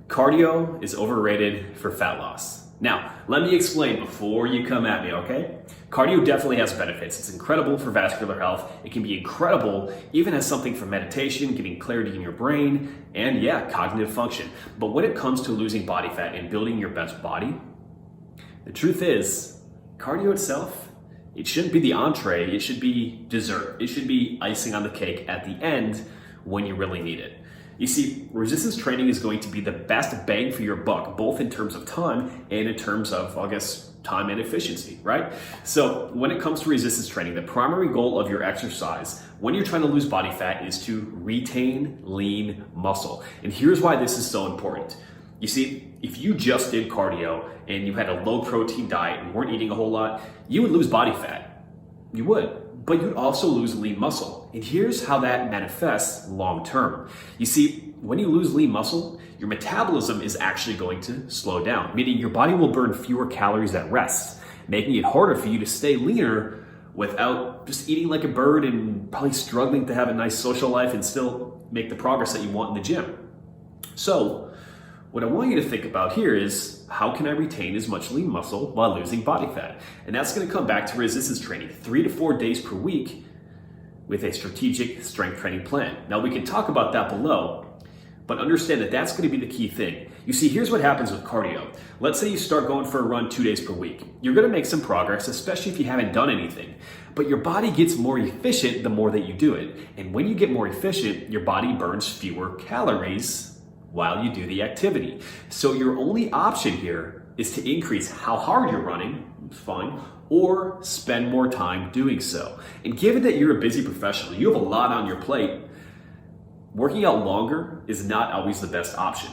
Cardio is overrated for fat loss. Now, let me explain before you come at me, okay? Cardio definitely has benefits. It's incredible for vascular health. It can be incredible even as something for meditation, getting clarity in your brain, and yeah, cognitive function. But when it comes to losing body fat and building your best body, the truth is, cardio itself, it shouldn't be the entree, it should be dessert. It should be icing on the cake at the end when you really need it. You see, resistance training is going to be the best bang for your buck, both in terms of time and in terms of, time and efficiency, right? So when it comes to resistance training, the primary goal of your exercise when you're trying to lose body fat is to retain lean muscle. And here's why this is so important. You see, if you just did cardio and you had a low protein diet and weren't eating a whole lot, you would lose body fat. You would. But you'd also lose lean muscle. And here's how that manifests long term. You see, when you lose lean muscle, your metabolism is actually going to slow down, meaning your body will burn fewer calories at rest, making it harder for you to stay leaner without just eating like a bird and probably struggling to have a nice social life and still make the progress that you want in the gym. So, what I want you to think about here is, how can I retain as much lean muscle while losing body fat? And that's going to come back to resistance training, 3 to 4 days per week with a strategic strength training plan. Now we can talk about that below, but understand that that's going to be the key thing. You see, here's what happens with cardio. Let's say you start going for a run 2 days per week. You're going to make some progress, especially if you haven't done anything. But your body gets more efficient the more that you do it. And when you get more efficient, your body burns fewer calories while you do the activity. So your only option here is to increase how hard you're running, it's fine, or spend more time doing so. And given that you're a busy professional, you have a lot on your plate, working out longer is not always the best option.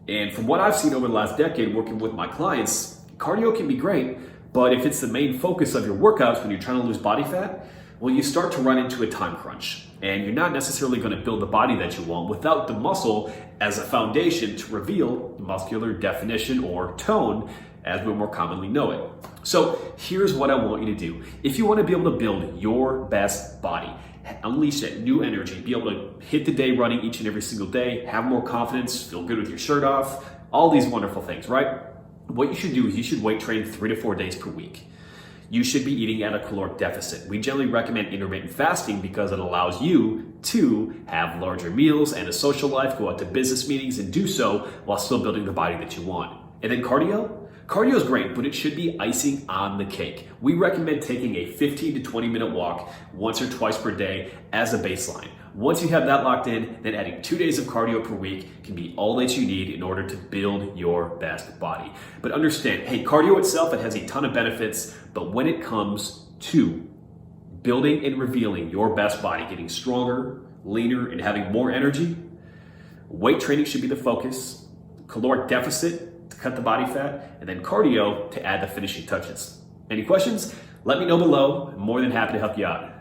And from what I've seen over the last decade working with my clients, cardio can be great, but if it's the main focus of your workouts when you're trying to lose body fat, well, you start to run into a time crunch. And you're not necessarily going to build the body that you want without the muscle as a foundation to reveal muscular definition or tone as we more commonly know it. So here's what I want you to do. If you want to be able to build your best body, unleash that new energy, be able to hit the day running each and every single day, have more confidence, feel good with your shirt off, all these wonderful things, right? What you should do is you should weight train 3 to 4 days per week. You should be eating at a caloric deficit. We generally recommend intermittent fasting because it allows you to have larger meals and a social life, go out to business meetings and do so while still building the body that you want. And then cardio? Cardio is great, but it should be icing on the cake. We recommend taking a 15 to 20 minute walk once or twice per day as a baseline. Once you have that locked in, then adding 2 days of cardio per week can be all that you need in order to build your best body. But understand, hey, cardio itself, it has a ton of benefits, but when it comes to building and revealing your best body, getting stronger, leaner, and having more energy, weight training should be the focus, caloric deficit to cut the body fat, and then cardio to add the finishing touches. Any questions? Let me know below. I'm more than happy to help you out.